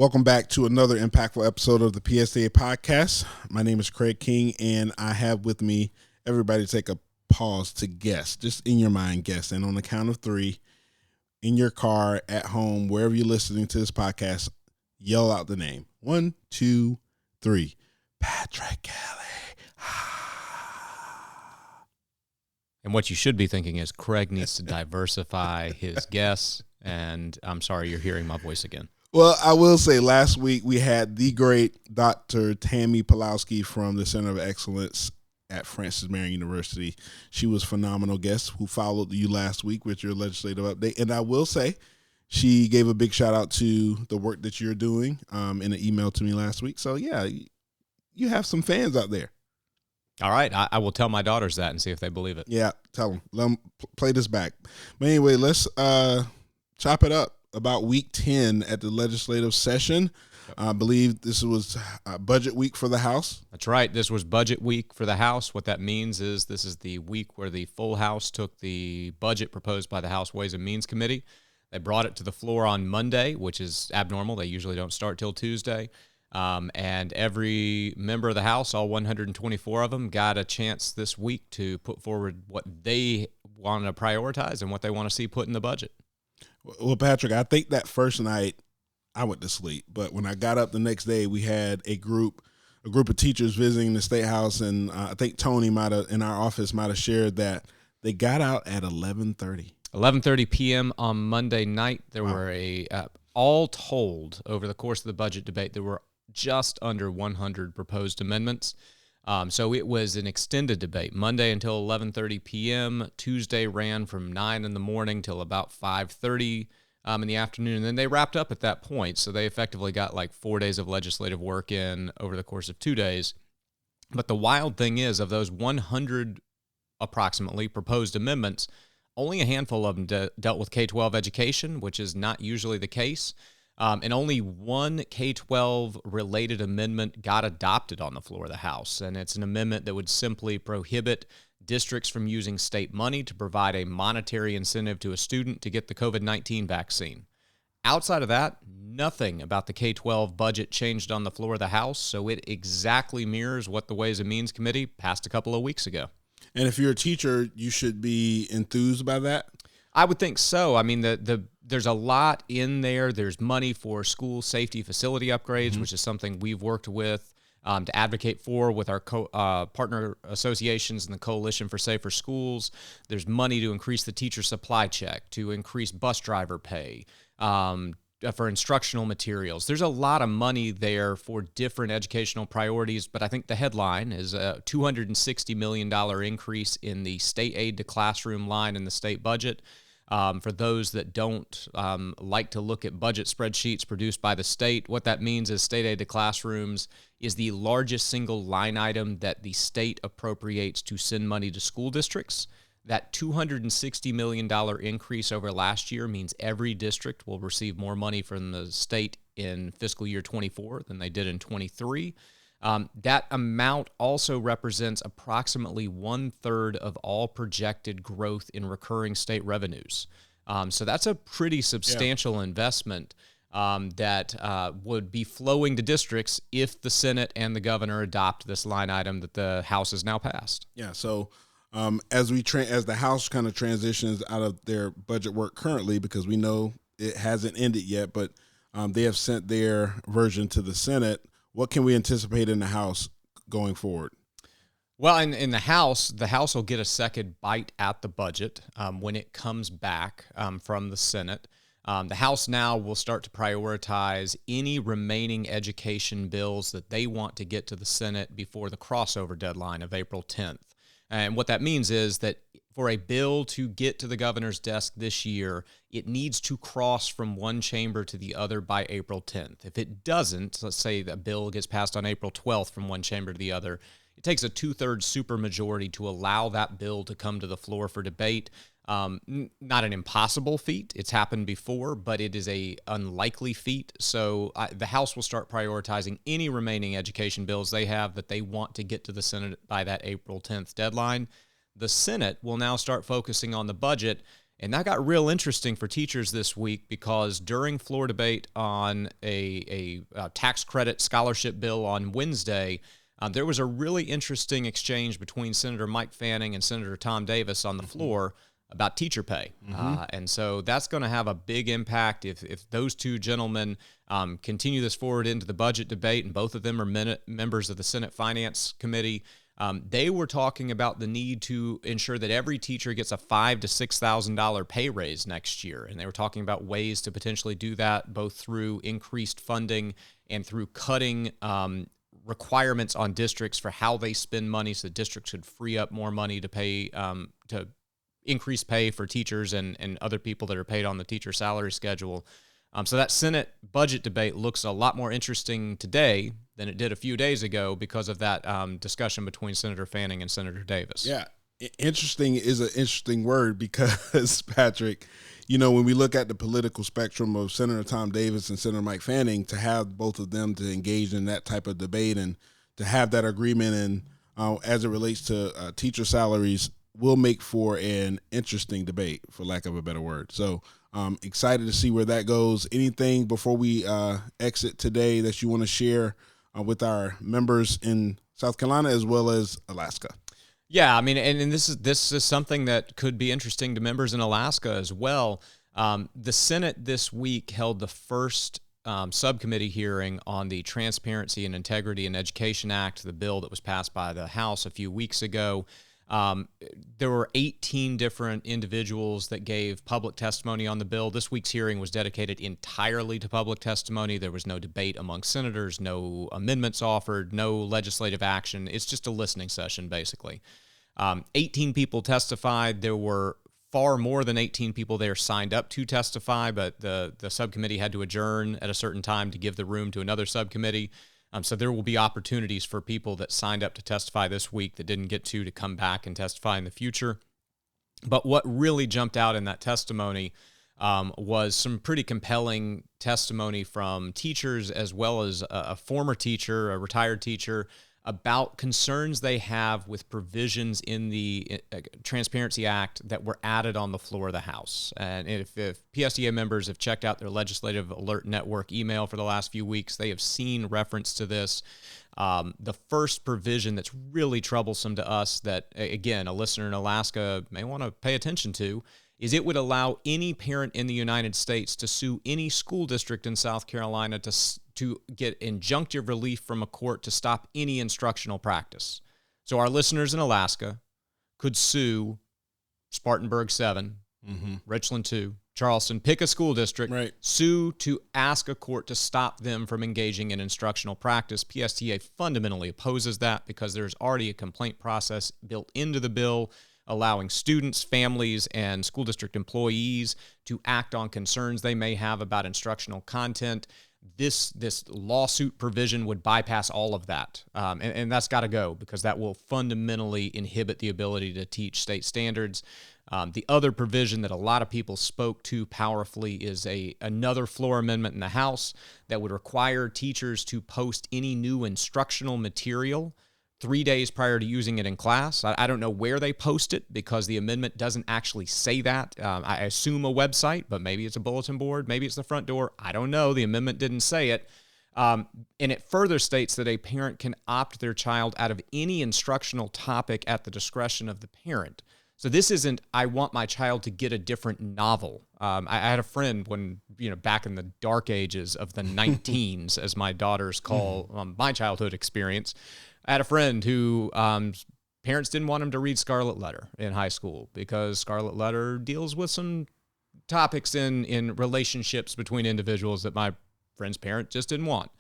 Welcome back to another impactful episode of the PSA podcast. My name is Craig King, and I have with me everybody take a pause to guess, just in your mind, guess. And on the count of three, in your car, at home, wherever you're listening to this podcast, yell out the name. 1, 2, 3. Patrick Kelly. And what you should be thinking is Craig needs to diversify his guess. And I'm sorry you're hearing my voice again. Well, I will say last week we had the great Dr. Tammy Pulowski from the Center of Excellence at Francis Marion University. She was a phenomenal guest who followed you last week with your legislative update. And I will say she gave a big shout out to the work that you're doing in an email to me last week. So, yeah, you have some fans out there. All right. I will tell my daughters that and see if they believe it. Yeah, tell them. Let them play this back. But anyway, let's chop it up. About week 10 at the legislative session. I believe this was budget week for the House. That's right. This was budget week for the House. What that means is this is the week where the full House took the budget proposed by the House Ways and Means Committee. They brought it to the floor on Monday, which is abnormal. They usually don't start till Tuesday. And every member of the House, all 124 of them, got a chance this week to put forward what they want to prioritize and what they want to see put in the budget. Well, Patrick, I think that first night I went to sleep, but when I got up the next day, we had a group of teachers visiting the State House, and I think Tony in our office might have shared that they got out at 11:30. 11:30 p.m. on Monday night. There were all told over the course of the budget debate, there were just under 100 proposed amendments. So it was an extended debate, Monday until 11:30 p.m. Tuesday ran from 9 in the morning till about 5:30 in the afternoon. And then they wrapped up at that point. So they effectively got like 4 days of legislative work in over the course of 2 days. But the wild thing is, of those 100 approximately proposed amendments, only a handful of them dealt with K-12 education, which is not usually the case. And only one K-12 related amendment got adopted on the floor of the House. And it's an amendment that would simply prohibit districts from using state money to provide a monetary incentive to a student to get the COVID-19 vaccine. Outside of that, nothing about the K-12 budget changed on the floor of the House. So it exactly mirrors what the Ways and Means Committee passed a couple of weeks ago. And if you're a teacher, you should be enthused by that? I would think so. I mean, there's a lot in there. There's money for school safety facility upgrades, which is something we've worked with to advocate for with our partner associations and the Coalition for Safer Schools. There's money to increase the teacher supply check, to increase bus driver pay, for instructional materials. There's a lot of money there for different educational priorities, but I think the headline is a $260 million increase in the state aid to classroom line in the state budget. For those that don't like to look at budget spreadsheets produced by the state, what that means is state aid to classrooms is the largest single line item that the state appropriates to send money to school districts. That $260 million increase over last year means every district will receive more money from the state in fiscal year 24 than they did in 23. That amount also represents approximately 1/3 of all projected growth in recurring state revenues. So that's a pretty substantial investment that would be flowing to districts if the Senate and the governor adopt this line item that the House has now passed. Yeah, so as the House kind of transitions out of their budget work currently, because we know it hasn't ended yet, but they have sent their version to the Senate. What can we anticipate in the House going forward? Well, in the House will get a second bite at the budget when it comes back from the Senate. The House now will start to prioritize any remaining education bills that they want to get to the Senate before the crossover deadline of April 10th. And what that means is that for a bill to get to the governor's desk this year, it needs to cross from one chamber to the other by April 10th. If it doesn't, let's say the bill gets passed on April 12th from one chamber to the other, it takes a 2/3 supermajority to allow that bill to come to the floor for debate. Not an impossible feat. It's happened before, but it is a unlikely feat. So the House will start prioritizing any remaining education bills they have that they want to get to the Senate by that April 10th deadline. The Senate will now start focusing on the budget And that got real interesting for teachers this week because during floor debate on a tax credit scholarship bill on Wednesday, there was a really interesting exchange between Senator Mike Fanning and Senator Tom Davis on the floor about teacher pay. And so that's going to have a big impact if those two gentlemen continue this forward into the budget debate, and both of them are members of the Senate Finance Committee. They were talking about the need to ensure that every teacher gets a $5,000 to $6,000 pay raise next year. And they were talking about ways to potentially do that, both through increased funding and through cutting requirements on districts for how they spend money, so districts could free up more money to pay to increase pay for teachers and other people that are paid on the teacher salary schedule. So that Senate budget debate looks a lot more interesting today than it did a few days ago because of that discussion between Senator Fanning and Senator Davis. Yeah, interesting is an interesting word because, Patrick, you know, when we look at the political spectrum of Senator Tom Davis and Senator Mike Fanning, to have both of them to engage in that type of debate and to have that agreement and as it relates to teacher salaries will make for an interesting debate, for lack of a better word. So excited to see where that goes. Anything before we exit today that you want to share with our members in South Carolina as well as Alaska? Yeah, I mean, and this is something that could be interesting to members in Alaska as well. The Senate this week held the first subcommittee hearing on the Transparency and Integrity in Education Act, the bill that was passed by the House a few weeks ago. There were 18 different individuals that gave public testimony on the bill. This week's hearing was dedicated entirely to public testimony. There was no debate among senators, no amendments offered, no legislative action. It's just a listening session, basically. 18 people testified. There were far more than 18 people there signed up to testify, but the subcommittee had to adjourn at a certain time to give the room to another subcommittee. So there will be opportunities for people that signed up to testify this week that didn't get to come back and testify in the future. But what really jumped out in that testimony was some pretty compelling testimony from teachers as well as a former teacher, a retired teacher, about concerns they have with provisions in the Transparency Act that were added on the floor of the House. And if PSTA members have checked out their Legislative Alert Network email for the last few weeks, they have seen reference to this. The first provision that's really troublesome to us that, again, a listener in Alaska may want to pay attention to is it would allow any parent in the United States to sue any school district in South Carolina to get injunctive relief from a court to stop any instructional practice. So our listeners in Alaska could sue Spartanburg 7, Richland 2, Charleston, pick a school district, right, sue to ask a court to stop them from engaging in instructional practice. PSTA fundamentally opposes that because there's already a complaint process built into the bill allowing students, families, and school district employees to act on concerns they may have about instructional content. This lawsuit provision would bypass all of that, and that's got to go because that will fundamentally inhibit the ability to teach state standards. The other provision that a lot of people spoke to powerfully is another floor amendment in the House that would require teachers to post any new instructional material 3 days prior to using it in class. I don't know where they post it because the amendment doesn't actually say that. I assume a website, but maybe it's a bulletin board, maybe it's the front door. I don't know. The amendment didn't say it. And it further states that a parent can opt their child out of any instructional topic at the discretion of the parent. So this isn't, I want my child to get a different novel. I had a friend when, back in the dark ages of the 19s, as my daughters call my childhood experience, I had a friend who parents didn't want him to read Scarlet Letter in high school because Scarlet Letter deals with some topics in relationships between individuals that my friend's parent just didn't want.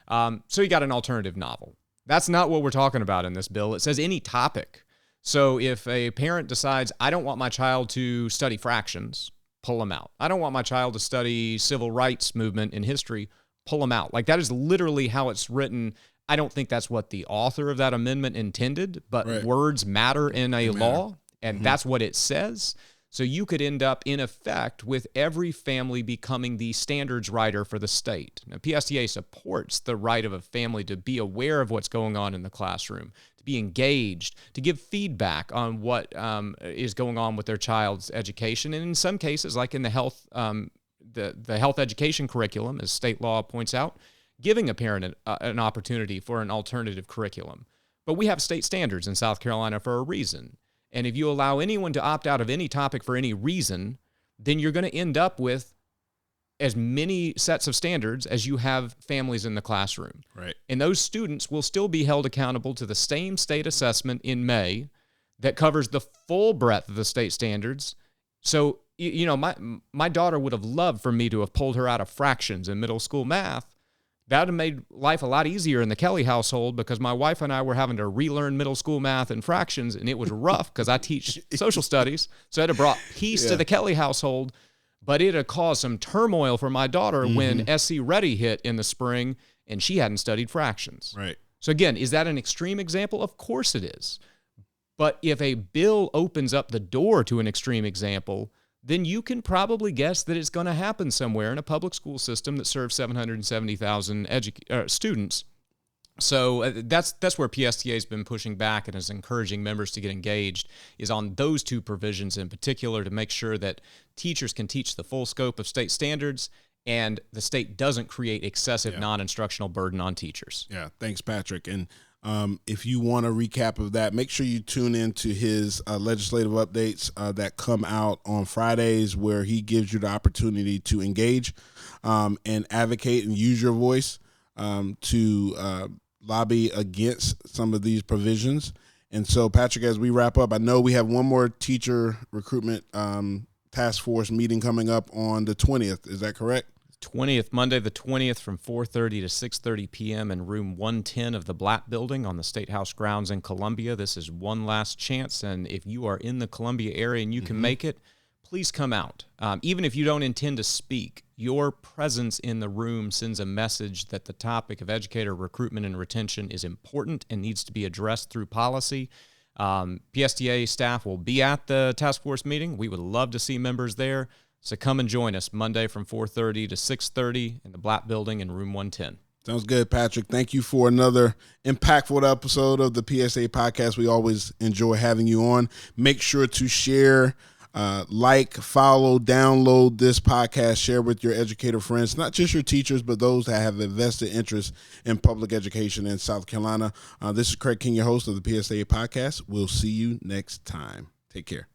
So he got an alternative novel. That's not what we're talking about in this bill. It says any topic. So if a parent decides, I don't want my child to study fractions, pull them out. I don't want my child to study civil rights movement in history, pull them out. Like that is literally how it's written. I don't think that's what the author of that amendment intended, but right. Words matter in a law, and that's what it says. So you could end up, in effect, with every family becoming the standards writer for the state. Now, PSTA supports the right of a family to be aware of what's going on in the classroom, to be engaged, to give feedback on what is going on with their child's education. And in some cases, like in the health education curriculum, as state law points out, giving a parent an opportunity for an alternative curriculum. But we have state standards in South Carolina for a reason. And if you allow anyone to opt out of any topic for any reason, then you're going to end up with as many sets of standards as you have families in the classroom. Right. And those students will still be held accountable to the same state assessment in May that covers the full breadth of the state standards. So, you know, my daughter would have loved for me to have pulled her out of fractions in middle school math. That would have made life a lot easier in the Kelly household, because my wife and I were having to relearn middle school math and fractions, and it was rough because I teach social studies. So it had brought peace to the Kelly household, but it had caused some turmoil for my daughter when SC Ready hit in the spring and she hadn't studied fractions. Right. So again, is that an extreme example? Of course it is. But if a bill opens up the door to an extreme example, then you can probably guess that it's going to happen somewhere in a public school system that serves 770,000 students. So that's where PSTA has been pushing back and is encouraging members to get engaged, is on those two provisions in particular, to make sure that teachers can teach the full scope of state standards and the state doesn't create excessive non-instructional burden on teachers. Yeah, thanks, Patrick. And if you want a recap of that, make sure you tune into his legislative updates that come out on Fridays, where he gives you the opportunity to engage and advocate and use your voice to lobby against some of these provisions. And so, Patrick, as we wrap up, I know we have one more teacher recruitment task force meeting coming up on the 20th. Is that correct? 20th, Monday the 20th, from 4:30 to 6:30 p.m. in room 110 of the Blatt Building on the State House grounds in Columbia. This is one last chance, and if you are in the Columbia area and you can make it, please come out. Even if you don't intend to speak, your presence in the room sends a message that the topic of educator recruitment and retention is important and needs to be addressed through policy. PSTA staff will be at the task force meeting. We would love to see members there. So come and join us Monday from 4:30 to 6:30 in the Blatt Building in room 110. Sounds good, Patrick. Thank you for another impactful episode of the PSA podcast. We always enjoy having you on. Make sure to share, like, follow, download this podcast, share with your educator friends, not just your teachers, but those that have a vested interest in public education in South Carolina. This is Craig King, your host of the PSA podcast. We'll see you next time. Take care.